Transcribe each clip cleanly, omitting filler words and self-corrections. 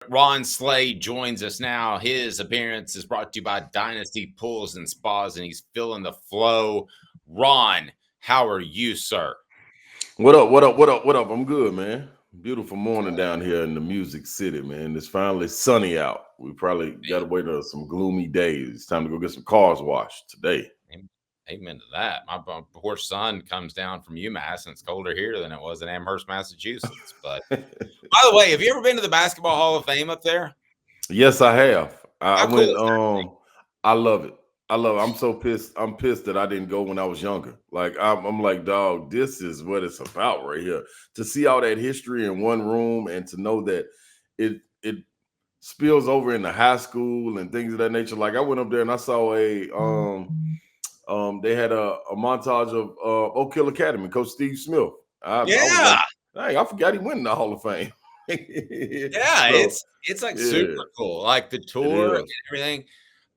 Ron Slade joins us now. His appearance is brought to you by Dynasty Pools and Spas, and he's feeling the flow. Ron, how are you, sir? What up? What up? What up? What up? I'm good, man. Beautiful morning down here in the Music City, man. It's finally sunny out. We probably got to wait on some gloomy days. It's time to go get some cars washed today. Amen to that. My poor son comes down from UMass, and it's colder here than it was in Amherst, Massachusetts. But by the way, have you ever been to the Basketball Hall of Fame up there? Yes, I have. I How cool went. is that? I love it. I love it. I'm so pissed. I'm pissed that I didn't go when I was younger. Like I'm like, dog, this is what it's about right here. To see all that history in one room and to know that it spills over into high school and things of that nature. Like I went up there and I saw they had a montage of Oak Hill Academy, Coach Steve Smith. I was like, Yeah. dang, I forgot he went in the Hall of Fame. Yeah, So, it's like yeah, super cool. Like the it tour and is. everything.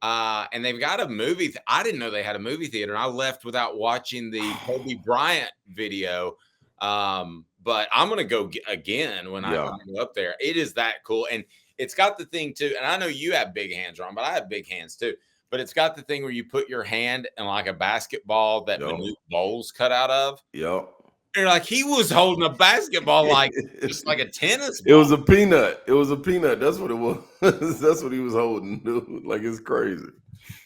And they've got a movie. I didn't know they had a movie theater, and I left without watching the Kobe Bryant video. But I'm gonna go again when I Yeah. go up there. It is that cool, and it's got the thing too. And I know you have big hands, Ron, but I have big hands too. But it's got the thing where you put your hand in like a basketball that Yep. Manute Bowles cut out of. Yep. And like he was holding a basketball like just like a tennis It was ball. a peanut. It was a peanut. That's what it was. That's what he was holding, dude. Like it's crazy.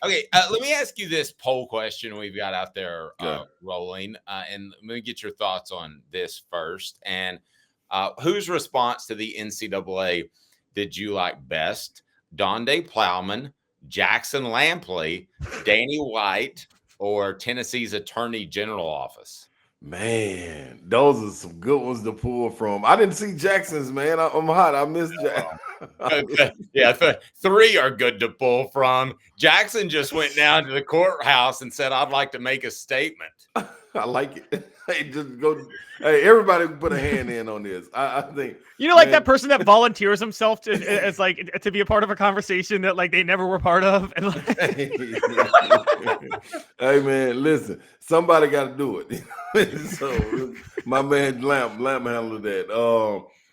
Okay, let me ask you this poll question we've got out there Okay. rolling, and let me get your thoughts on this first. And whose response to the NCAA did you like best? Donde Plowman, Jackson Lampley, Danny White, or Tennessee's Attorney General office? Man, those are some good ones to pull from. I didn't see Jackson's, man. I'm hot. I missed Jack. Okay. Yeah, three are good to pull from. Jackson just went down to the courthouse and said, "I'd like to make a statement." I like it. Hey, just go. Hey, everybody put a hand in on this. I think like that person that volunteers himself to as like to be a part of a conversation that like they never were part of. And like, hey man, listen, somebody got to do it. So my man Lamp handled that.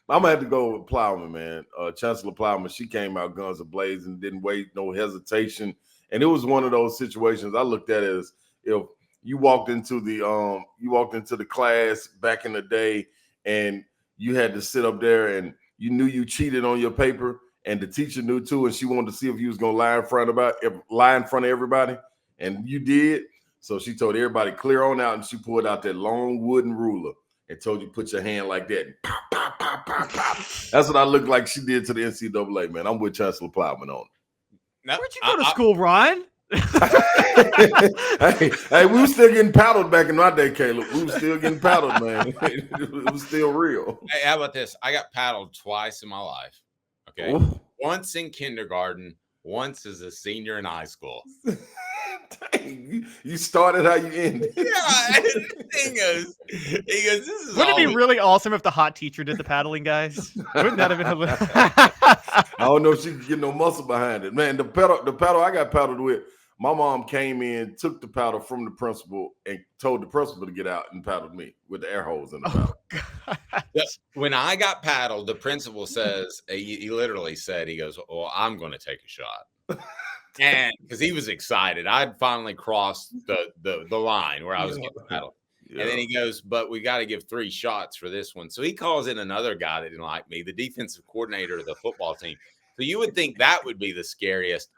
I'm gonna have to go with Plowman, man. Chancellor Plowman, she came out guns a-blazing, didn't wait, no hesitation, and it was one of those situations I looked at it as if you walked into the class back in the day and you had to sit up there and you knew you cheated on your paper and the teacher knew too, and she wanted to see if you was gonna lie in front of everybody, and you did. So she told everybody clear on out, and she pulled out that long wooden ruler and told you put your hand like that. And pop, pop, pop, pop, pop. That's what I looked like she did to the NCAA, man. I'm with Chancellor Plowman on it. No, where'd you go to school, Ron? hey, we were still getting paddled back in my day, Caleb. We were still getting paddled, man. It was still real. Hey, how about this? I got paddled twice in my life. Okay, Ooh. once in kindergarten, once as a senior in high school. Dang, you started how you ended. Yeah, he goes, this is. Wouldn't it be really awesome if the hot teacher did the paddling, guys? Wouldn't that have been hilarious? I don't know if she could get no muscle behind it, man. The paddle I got paddled with. My mom came in, took the paddle from the principal, and told the principal to get out and paddled me with the air hose in the paddle. When I got paddled, the principal says he literally said, he goes, "Well, I'm going to take a shot." And because he was excited, I'd finally crossed the line where I was getting paddled. Yeah. And then he goes, "But we got to give 3 shots for this one." So he calls in another guy that didn't like me, the defensive coordinator of the football team. So you would think that would be the scariest.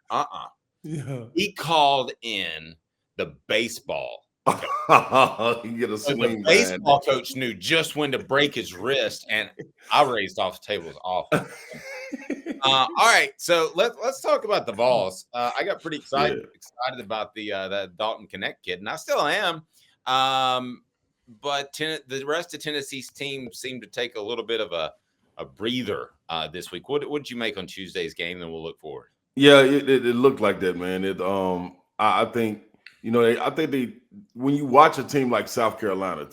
Yeah. He called in the baseball. You get a swing. The baseball coach knew just when to break his wrist, and I raised off the table. It was awful. All right, so let's talk about the Vols. I got pretty excited about the Dalton Connect kid, and I still am. But the rest of Tennessee's team seemed to take a little bit of a breather this week. What did you make on Tuesday's game? Then we'll look forward. Yeah, it looked like that, man. I think when you watch a team like South Carolina,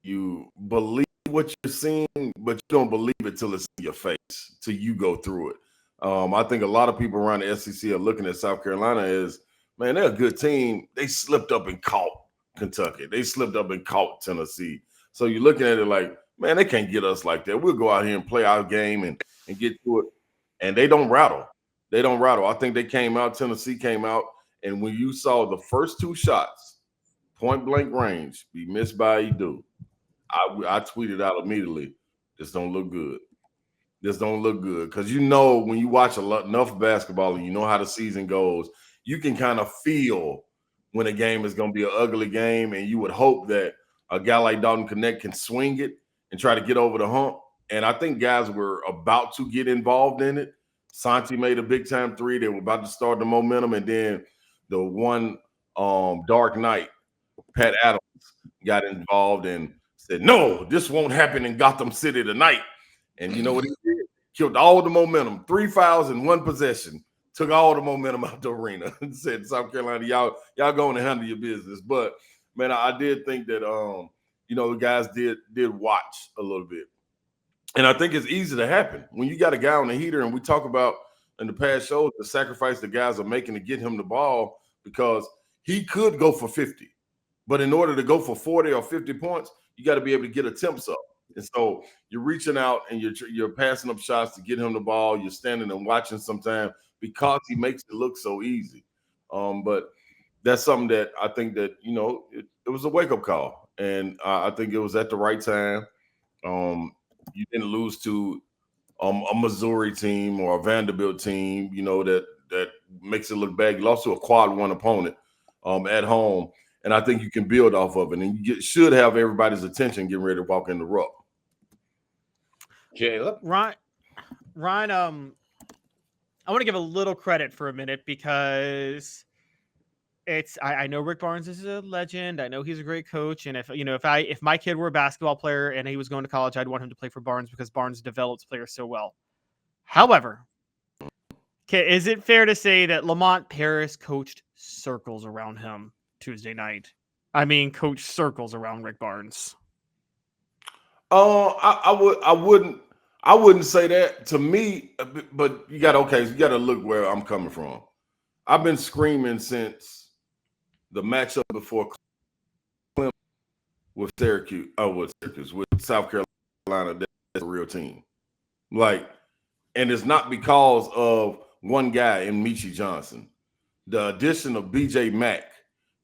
you believe what you're seeing, but you don't believe it till it's in your face, till you go through it. I think a lot of people around the SEC are looking at South Carolina as, man, they're a good team. They slipped up and caught Kentucky. They slipped up and caught Tennessee. So you're looking at it like, man, they can't get us like that. We'll go out here and play our game and get to it. and they don't rattle. They don't rattle. I think Tennessee came out, and when you saw the first 2 shots, point blank range, be missed by Edu, I tweeted out immediately, this don't look good. This don't look good. Because when you watch enough basketball and you know how the season goes, you can kind of feel when a game is going to be an ugly game, and you would hope that a guy like Dalton Connect can swing it and try to get over the hump. And I think guys were about to get involved in it. Santi made a big-time 3. They were about to start the momentum, and then the one dark night, Pat Adams got involved and said, no, this won't happen in Gotham City tonight. And you know what he did? Killed all the momentum. 3 fouls in 1 possession. Took all the momentum out the arena and said, South Carolina, y'all going to handle your business. But, man, I did think that, the guys did watch a little bit. And I think it's easy to happen. When you got a guy on the heater, and we talk about in the past shows the sacrifice the guys are making to get him the ball, because he could go for 50. But in order to go for 40 or 50 points, you got to be able to get attempts up. And so you're reaching out and you're passing up shots to get him the ball. You're standing and watching sometimes because he makes it look so easy. But that's something that I think that, it was a wake-up call. And I think it was at the right time. You didn't lose to a Missouri team or a Vanderbilt team, that makes it look bad. You lost to a quad 1 opponent at home. And I think you can build off of it. And you should have everybody's attention getting ready to walk in the ruck. Caleb? Ryan, I want to give a little credit for a minute, because I know Rick Barnes is a legend. I know he's a great coach. And if my kid were a basketball player and he was going to college, I'd want him to play for Barnes, because Barnes develops players so well. However, is it fair to say that Lamont Paris coached circles around him Tuesday night? I mean, coached circles around Rick Barnes. I wouldn't say that to me, but you got to look where I'm coming from. I've been screaming since the matchup before Clemson with Syracuse, with South Carolina. That's a real team. And it's not because of one guy in Michie Johnson. The addition of B.J. Mack,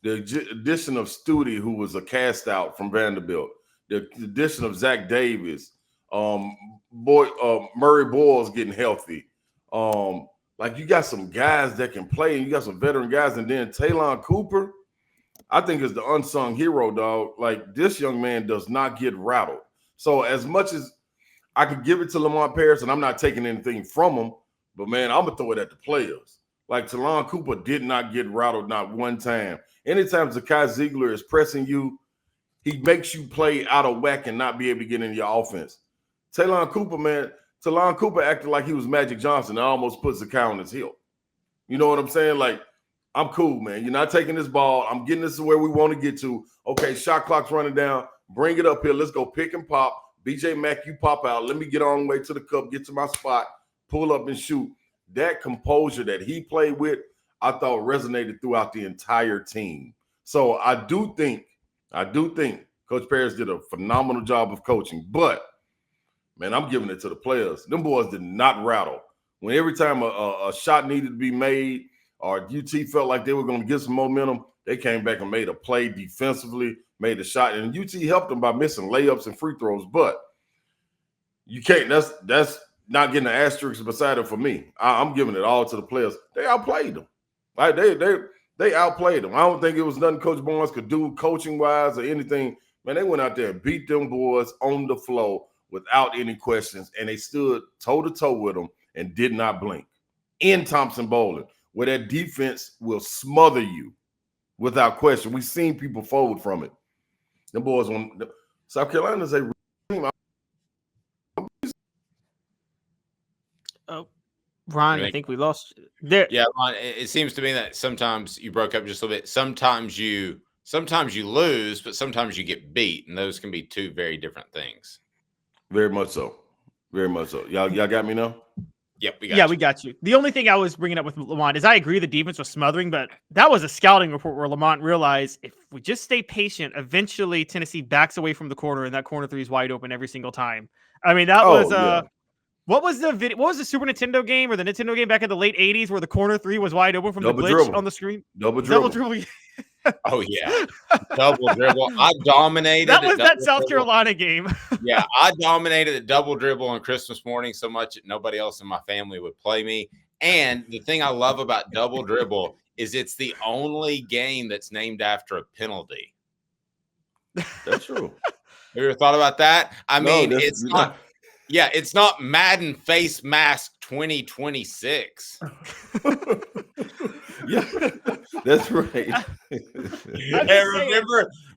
the addition of Studi, who was a cast out from Vanderbilt, the addition of Zach Davis, Murray Boyle's getting healthy. You got some guys that can play, and you got some veteran guys, and then Talon Cooper, I think, is the unsung hero, dog. This young man does not get rattled. So as much as I could give it to Lamont Paris, and I'm not taking anything from him, but, man, I'm going to throw it at the players. Talon Cooper did not get rattled not one time. Anytime Zakai Ziegler is pressing you, he makes you play out of whack and not be able to get into your offense. Talon Cooper acted like he was Magic Johnson and almost put Zakai on his heel. You know what I'm saying? I'm cool, man. You're not taking this ball. I'm getting this to where we want to get to. Okay, shot clock's running down. Bring it up here. Let's go pick and pop. BJ Mack, you pop out. Let me get on the way to the cup, get to my spot, pull up and shoot. That composure that he played with, I thought resonated throughout the entire team. So I do think Coach Paris did a phenomenal job of coaching. But, man, I'm giving it to the players. Them boys did not rattle. When every time a shot needed to be made or UT felt like they were going to get some momentum, they came back and made a play defensively, made a shot. And UT helped them by missing layups and free throws. But you can't – that's not getting an asterisk beside it for me. I'm giving it all to the players. They outplayed them. They outplayed them. I don't think it was nothing Coach Barnes could do coaching-wise or anything. Man, they went out there and beat them boys on the floor without any questions, and they stood toe-to-toe with them and did not blink. In Thompson-Boling, where that defense will smother you without question. We've seen people fold from it. Them boys – South Carolina's a team. Oh, Ron, I think we lost there. Yeah, Ron, it seems to me that sometimes you broke up just a little bit. Sometimes you lose, but sometimes you get beat, and those can be two very different things. Very much so. Very much so. Y'all got me now? Yep, we got you. The only thing I was bringing up with Lamont is I agree the defense was smothering, but that was a scouting report where Lamont realized if we just stay patient, eventually Tennessee backs away from the corner, and that corner 3 is wide open every single time. I mean, that What was the video? What was the Super Nintendo game or the Nintendo game back in the late 80s where the corner three was wide open from Double the glitch dribble. on the screen? Double dribble. Oh yeah, double dribble. I dominated. That was that South dribble. Carolina game. Yeah, I dominated at double dribble on Christmas morning so much that nobody else in my family would play me. And the thing I love about double dribble is it's the only game that's named after a penalty. That's true. Have you ever thought about that? I mean, it's not. not. Yeah, it's not Madden Face Mask 2026. Yeah, that's right. Hey,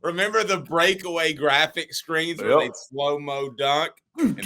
remember the breakaway graphic screens where they slow-mo dunk? It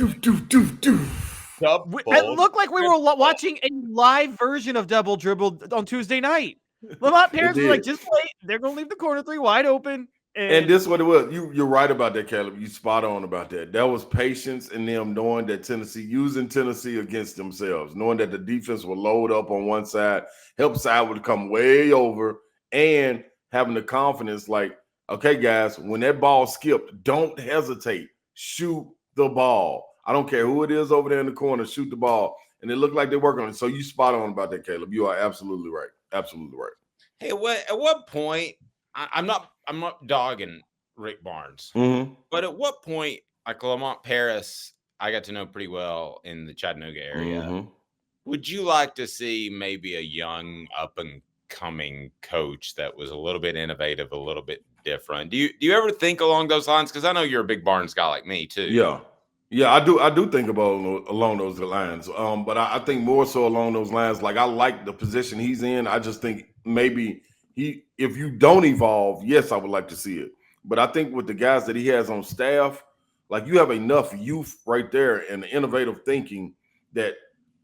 looked like we were watching a live version of Double Dribble on Tuesday night. Lamont parents were like, just wait. They're going to leave the corner three wide open. And this is what it was. You're right about that, Caleb. You spot on about that. That was patience in them knowing that using Tennessee against themselves, knowing that the defense will load up on one side, help side would come way over, and having the confidence like, okay, guys, when that ball skipped, don't hesitate. Shoot the ball. I don't care who it is over there in the corner, shoot the ball. And it looked like they're working on it. So you spot on about that, Caleb. You are absolutely right. Absolutely right. Hey, at what point, I'm not dogging Rick Barnes, but at what point, like Lamont Paris, I got to know pretty well in the Chattanooga area. Would you like to see maybe a young up and coming coach that was a little bit innovative, a little bit different? Do you ever think along those lines? Because I know you're a big Barnes guy like me too. Yeah, I do think about along those lines. But I think more so along those lines. Like I like the position he's in. I just think maybe if you don't evolve, yes, I would like to see it. But I think with the guys that he has on staff, like you have enough youth right there and innovative thinking that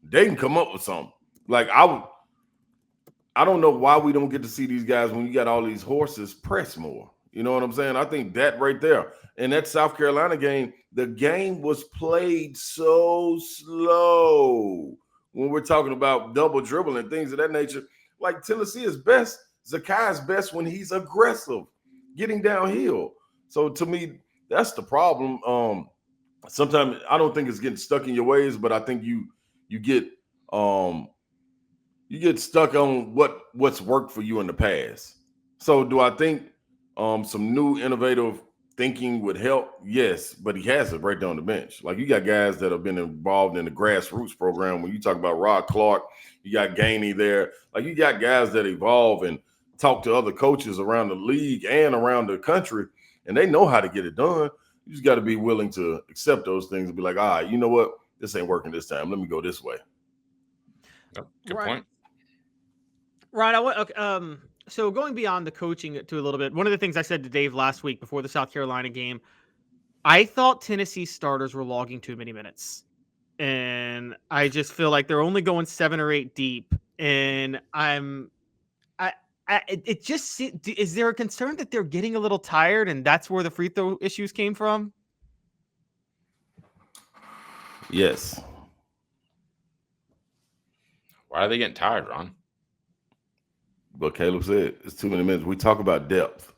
they can come up with something. Like I don't know why we don't get to see these guys when you got all these horses press more. You know what I'm saying? I think that right there. In that South Carolina game, the game was played so slow when we're talking about double dribble and things of that nature. Like Tennessee is best. Zakai's best when he's aggressive, getting downhill. So to me, that's the problem. Sometimes I don't think it's getting stuck in your ways, but I think you get stuck on what's worked for you in the past. So do I think some new innovative thinking would help? Yes, but he has it right there on the bench. Like you got guys that have been involved in the grassroots program. When you talk about Rod Clark, you got Gainey there. Like you got guys that evolve and talk to other coaches around the league and around the country, and they know how to get it done. You just got to be willing to accept those things and be like, all right, you know what? This ain't working this time. Let me go this way. Good point. Right. So going beyond the coaching to a little bit, one of the things I said to Dave last week before the South Carolina game, I thought Tennessee starters were logging too many minutes. And I just feel like they're only going 7 or 8 deep. And is there a concern that they're getting a little tired and that's where the free throw issues came from? Yes. Why are they getting tired, Ron? But Caleb said it's too many minutes. We talk about depth.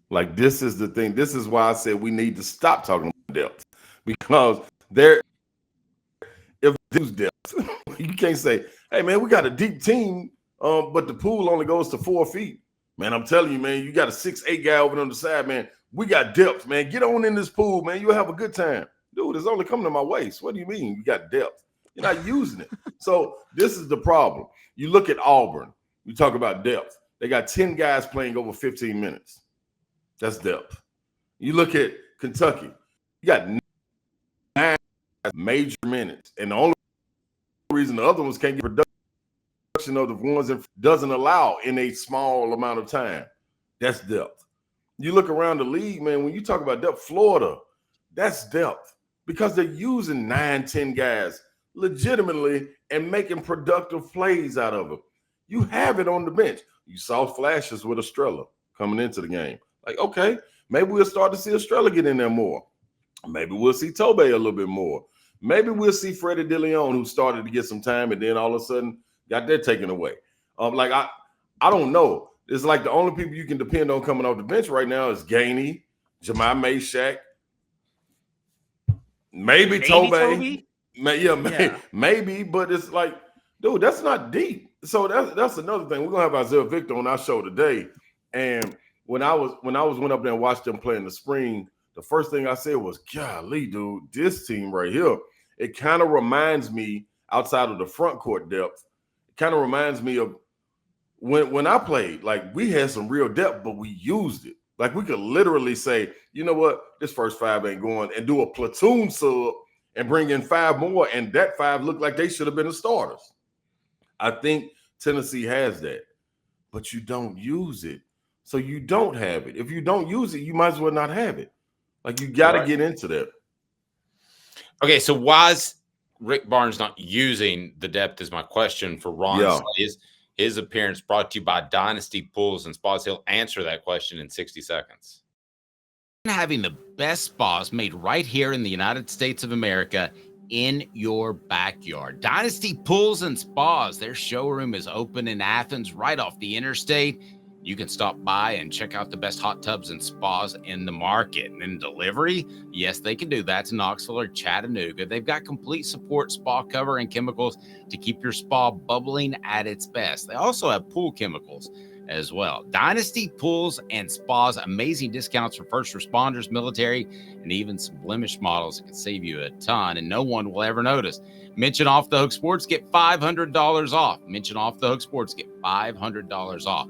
Like this is the thing. This is why I said we need to stop talking about depth, because if there's depth, you can't say, hey man, we got a deep team, but the pool only goes to 4 feet. Man, I'm telling you, man, you got a 6'8" guy over on the side, man. We got depth, man. Get on in this pool, man. You'll have a good time. Dude, it's only coming to my waist. What do you mean you got depth? You're not using it. So this is the problem. You look at Auburn. You talk about depth. They got 10 guys playing over 15 minutes. That's depth. You look at Kentucky. You got 9 major minutes. And the only reason the other ones can't get production of the ones that doesn't allow in a small amount of time. That's depth. You look around the league, man, when you talk about depth, Florida, that's depth. Because they're using 9, 10 guys legitimately and making productive plays out of them. You have it on the bench. You saw flashes with Estrella coming into the game. Like, okay, maybe we'll start to see Estrella get in there more. Maybe we'll see Tobey a little bit more. Maybe we'll see Freddie DeLeon, who started to get some time and then all of a sudden got that taken away. I don't know. It's like the only people you can depend on coming off the bench right now is Gainey, Jemai Mashack, maybe Tobey. Maybe, but it's like, dude, that's not deep. So that's another thing. We're gonna have Isaiah Victor on our show today. And when I went up there and watched them play in the spring, the first thing I said was, golly, dude, this team right here, it kind of reminds me, outside of the front court depth, it kind of reminds me of when I played. Like, we had some real depth, but we used it. Like, we could literally say, you know what, this first five ain't going, and do a platoon sub and bring in five more, and that five looked like they should have been the starters. I think Tennessee has that, but you don't use it. So you don't have it. If you don't use it, you might as well not have it. Like, you got to get into that. Okay, so why is Rick Barnes not using the depth is my question for Ron. Yeah. His appearance brought to you by Dynasty Pools and Spas. He'll answer that question in 60 seconds. Having the best spas made right here in the United States of America in your backyard. Dynasty Pools and Spas. Their showroom is open in Athens, right off the interstate. You can stop by and check out the best hot tubs and spas in the market. And in delivery, yes, they can do that to Knoxville or Chattanooga. They've got complete support, spa cover, and chemicals to keep your spa bubbling at its best. They also have pool chemicals as well. Dynasty Pools and Spas, amazing discounts for first responders, military, and even some blemish models that can save you a ton, and no one will ever notice. Mention Off the Hook Sports, get $500 off. Mention Off the Hook Sports, get $500 off.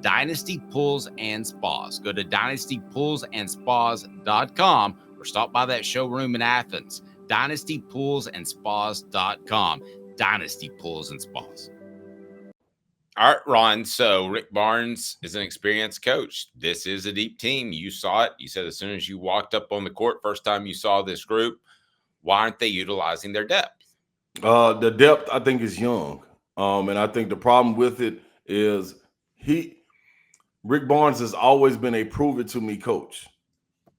Dynasty Pools and Spas. Go to dynastypoolsandspas.com or stop by that showroom in Athens. dynastypoolsandspas.com. Dynasty Pools and Spas. All right, Ron. So Rick Barnes is an experienced coach. This is a deep team. You saw it. You said as soon as you walked up on the court, first time you saw this group, why aren't they utilizing their depth? The depth, I think, is young. And I think the problem with it is Rick Barnes has always been a prove it to me coach.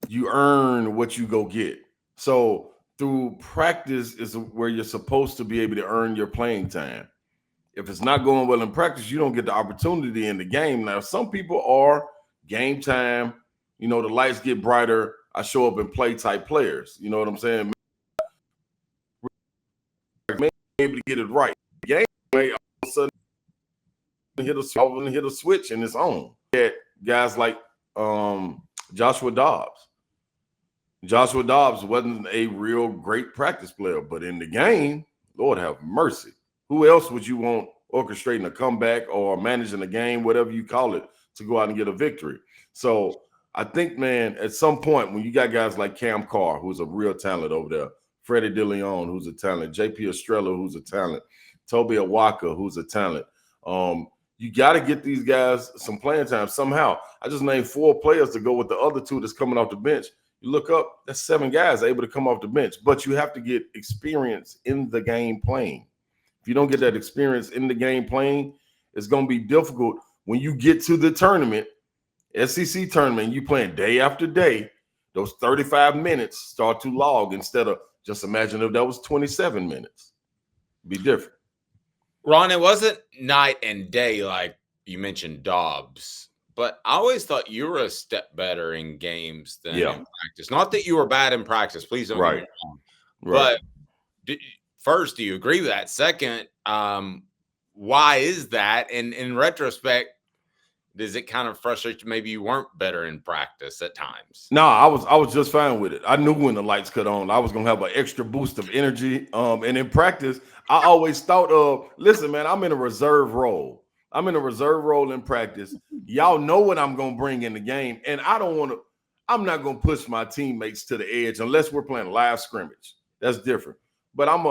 You earn what you go get. So through practice is where you're supposed to be able to earn your playing time. If it's not going well in practice, you don't get the opportunity in the game. Now, some people are game time, the lights get brighter, I show up and play type players. You know what I'm saying? Maybe able to get it right. Game, all of a sudden, hit a switch and it's on. Guys like Joshua Dobbs. Joshua Dobbs wasn't a real great practice player, but in the game, Lord have mercy. Who else would you want orchestrating a comeback or managing a game, whatever you call it, to go out and get a victory? So I think, man, at some point when you got guys like Cam Carr, who's a real talent over there, Freddie DeLeon, who's a talent, JP Estrella, who's a talent, Toby Awaka, who's a talent, you got to get these guys some playing time somehow. I just named 4 players to go with the other 2 that's coming off the bench. You look up, that's 7 guys able to come off the bench, but you have to get experience in the game playing. If you don't get that experience in the game playing, it's going to be difficult when you get to the tournament, SEC tournament, you playing day after day, those 35 minutes start to log instead of just imagine if that was 27 minutes. It'd be different. Ron, it wasn't night and day like you mentioned Dobbs, but I always thought you were a step better in games than in practice. Not that you were bad in practice. Please don't get me wrong. But first, do you agree with that? Second, why is that? And in retrospect, does it kind of frustrate you? Maybe you weren't better in practice at times. No, I was just fine with it. I knew when the lights cut on, I was gonna have an extra boost of energy. And in practice, I always thought of, listen, man, I'm in a reserve role. I'm in a reserve role in practice. Y'all know what I'm gonna bring in the game, and I'm not gonna push my teammates to the edge unless we're playing live scrimmage. That's different. But I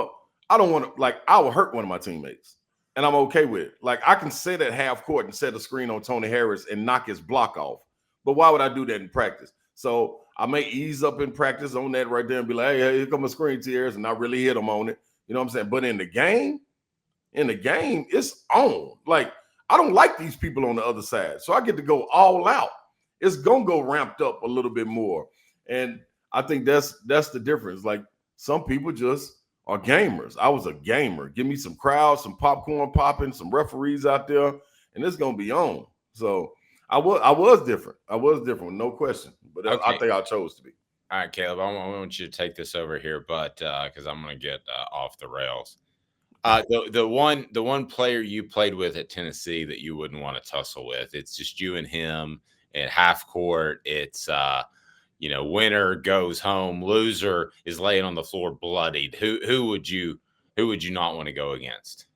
don't want to, I will hurt one of my teammates. And I'm okay with it. Like, I can sit at half court and set a screen on Tony Harris and knock his block off. But why would I do that in practice? So I may ease up in practice on that right there and be like, hey, here come a screen to Harris, and not really hit him on it. You know what I'm saying? But in the game, it's on. Like, I don't like these people on the other side. So I get to go all out. It's going to go ramped up a little bit more. And I think that's the difference. Like, some people just are gamers. I was a gamer. Give me some crowds, some popcorn popping, some referees out there, and it's gonna be on. So I was different. I was different, no question. But I think I chose to be. All right, Caleb, I want you to take this over here, but because I'm going to get off the rails. The one player you played with at Tennessee that you wouldn't want to tussle with, it's just you and him at half court. It's winner goes home, loser is laying on the floor bloodied. Who would you not want to go against?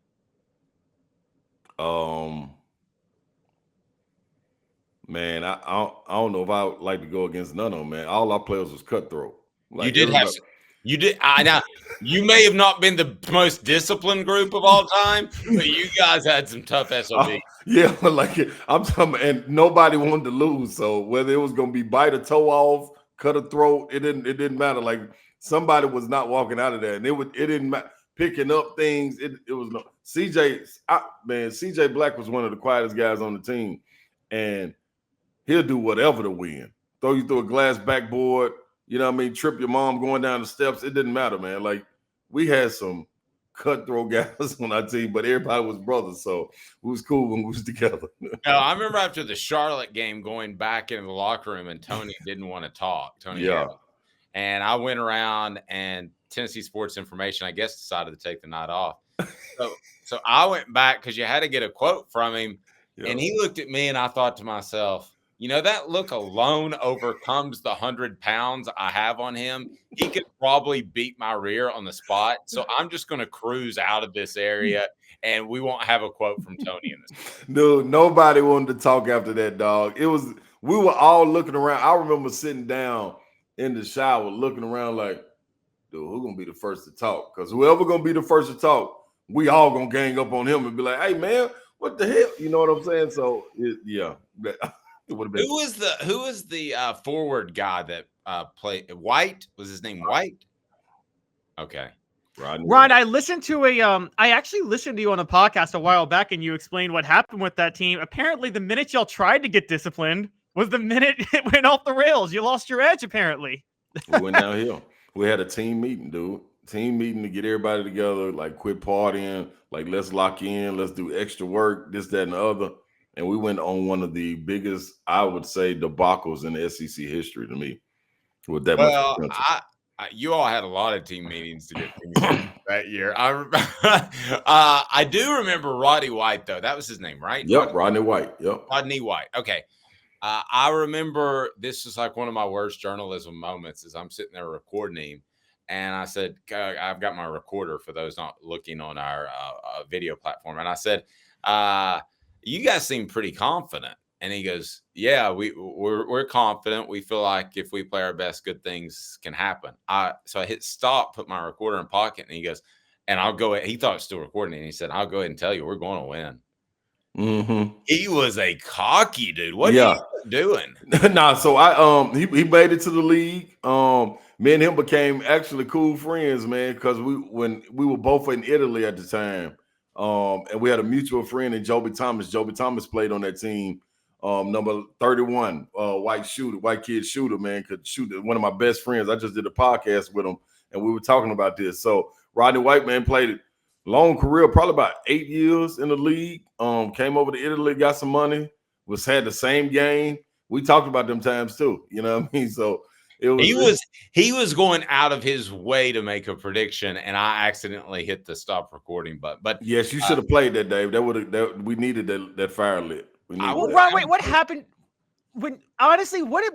Man, I don't know if I would like to go against none of them, man. All our players was cutthroat. Like I know you may have not been the most disciplined group of all time, but you guys had some tough SOBs. Yeah, like I'm talking, and nobody wanted to lose. So whether it was going to be bite a toe off, cut a throat, it didn't matter. Like somebody was not walking out of there, and it didn't matter. Picking up things, it was no CJ Black was one of the quietest guys on the team, and he'll do whatever to win. Throw you through a glass backboard, you know what I mean? Trip your mom going down the steps. It didn't matter, man. Like we had some cutthroat guys on our team, but everybody was brothers, so it was cool when we was together. No, I remember after the Charlotte game going back into the locker room and Tony didn't want to talk. Harrell. And I went around and Tennessee Sports Information, I guess, decided to take the night off. So I went back because you had to get a quote from him. Yeah. And he looked at me and I thought to myself, that look alone overcomes the 100 pounds I have on him. He could probably beat my rear on the spot. So I'm just going to cruise out of this area and we won't have a quote from Tony in this. Dude, nobody wanted to talk after that, dog. We were all looking around. I remember sitting down in the shower looking around like, dude, who's going to be the first to talk? Because whoever going to be the first to talk, we all going to gang up on him and be like, hey, man, what the hell? You know what I'm saying? So, yeah. Who was the forward guy that played? White? Was his name White? Okay. Ron, I listened to I actually listened to you on a podcast a while back and you explained what happened with that team. Apparently the minute y'all tried to get disciplined was the minute it went off the rails. You lost your edge, apparently. We went downhill. We had a team meeting, dude. Team meeting to get everybody together, like quit partying, like let's lock in, let's do extra work, this, that, and the other. And we went on one of the biggest, I would say, debacles in the SEC history to me. With that much you all had a lot of team meetings to get things done that year. I do remember Roddy White, though. That was his name, right? Yep, Rodney White. Yep. Rodney White. Okay. I remember this is like one of my worst journalism moments is I'm sitting there recording him. And I said, I've got my recorder for those not looking on our video platform. And I said, you guys seem pretty confident. And he goes, yeah, we're confident. We feel like if we play our best, good things can happen. So I hit stop, put my recorder in pocket, and he goes, and I'll go. He thought it was still recording, and he said, I'll go ahead and tell you, we're going to win. Mm-hmm. He was a cocky dude. What are you doing? So he made it to the league. Me and him became actually cool friends, man, because when we were both in Italy at the time. And we had a mutual friend in Joby Thomas. Joby Thomas played on that team. Number 31, white kid shooter, man, could shoot. One of my best friends. I just did a podcast with him, and we were talking about this. So Rodney White, man, played a long career, probably about 8 years in the league. Came over to Italy, got some money, had the same game. We talked about them times too. You know what I mean? So he was going out of his way to make a prediction, and I accidentally hit the stop recording button. But yes, you should have played that, Dave. We needed that fire lit. Ron, wait, what happened? We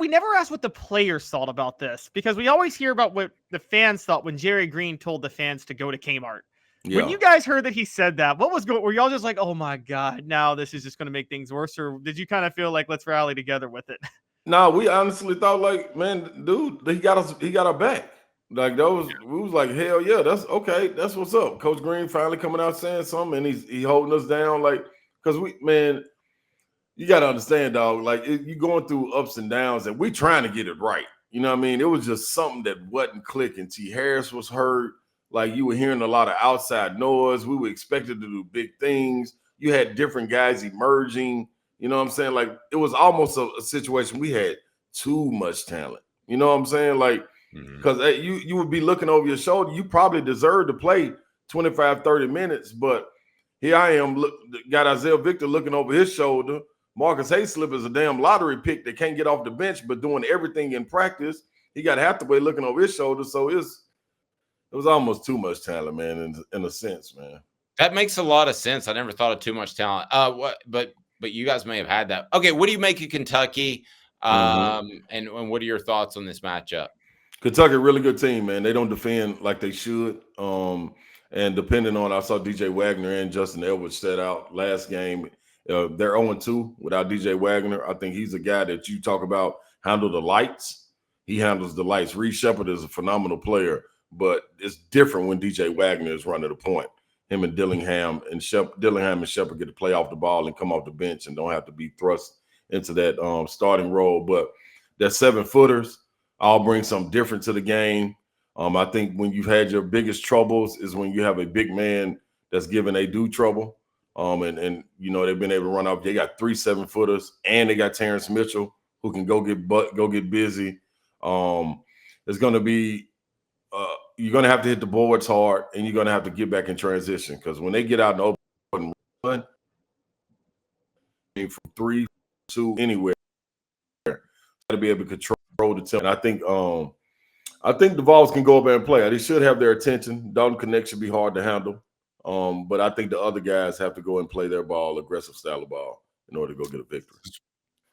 never asked what the players thought about this, because we always hear about what the fans thought when Jerry Green told the fans to go to Kmart. Yeah. When you guys heard that he said that, what was going? Were y'all just like, "Oh my God, now this is just going to make things worse," or did you kind of feel like let's rally together with it? No, we honestly thought like, man, dude, he got our back. Like we was like, hell yeah, that's okay, that's what's up. Coach Green finally coming out saying something, and he holding us down, like, because you got to understand, dog, like you going through ups and downs, and we trying to get it right. You know what I mean? It was just something that wasn't clicking. T. Harris was hurt. Like you were hearing a lot of outside noise. We were expected to do big things. You had different guys emerging. You know what I'm saying? Like it was almost a situation we had too much talent. You know what I'm saying? Like, because you would be looking over your shoulder. You probably deserve to play 25, 30 minutes, but here I am, got Isaiah Victor looking over his shoulder. Marcus Hayslip is a damn lottery pick that can't get off the bench, but doing everything in practice. he got Hathaway looking over his shoulder. So it was almost too much talent, man, in a sense, man. That makes a lot of sense. I never thought of too much talent. But you guys may have had that. Okay, what do you make of Kentucky? And what are your thoughts on this matchup? Kentucky, really good team, man. They don't defend like they should. And depending on, I saw DJ Wagner and Justin Edwards set out last game. They're 0-2 without DJ Wagner. I think he's a guy that you talk about handle the lights. He handles the lights. Reed Shepard is a phenomenal player, but it's different when DJ Wagner is running the point. Him and Dillingham and Shepard get to play off the ball and come off the bench and don't have to be thrust into that starting role. But that 7-footers all bring something different to the game. I think when you've had your biggest troubles is when you have a big man that's giving a dude trouble. And you know, they've been able to run up. They got 3 7-footers, and they got Terrence Mitchell who can go get busy. It's going to be you're going to have to hit the boards hard, and you're going to have to get back in transition, because when they get out in the open run, from 3, 2, anywhere, got to be able to control the tempo. And I think the Vols can go up there and play. They should have their attention. Dalton Connect should be hard to handle. But I think the other guys have to go and play their ball, aggressive style of ball, in order to go get a victory.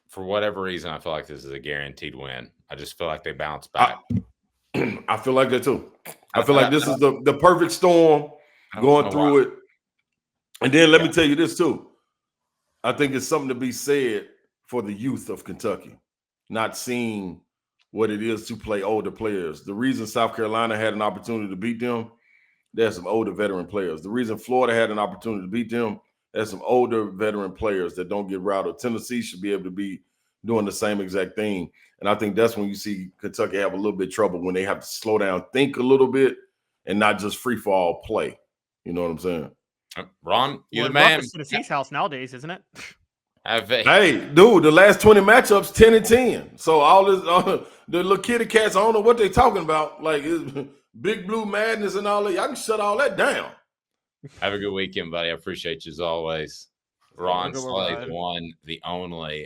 For whatever reason, I feel like this is a guaranteed win. I just feel like they bounce back. I feel like that too. I feel like this is the perfect storm going through it. And then let me tell you this too. I think it's something to be said for the youth of Kentucky, not seeing what it is to play older players. The reason South Carolina had an opportunity to beat them, there's some older veteran players. The reason Florida had an opportunity to beat them, there's some older veteran players that don't get routed. Tennessee should be able to be doing the same exact thing. And I think that's when you see Kentucky have a little bit of trouble, when they have to slow down, think a little bit, and not just free fall play. You know what I'm saying? Ron, you're the man. Tennessee's house nowadays, isn't it? Hey, dude, the last 20 matchups, 10-10. So all this, the little kitty cats, I don't know what they talking about. Like Big Blue Madness and all that. Y'all can shut all that down. Have a good weekend, buddy. I appreciate you as always. Ron Slay, the one, the only.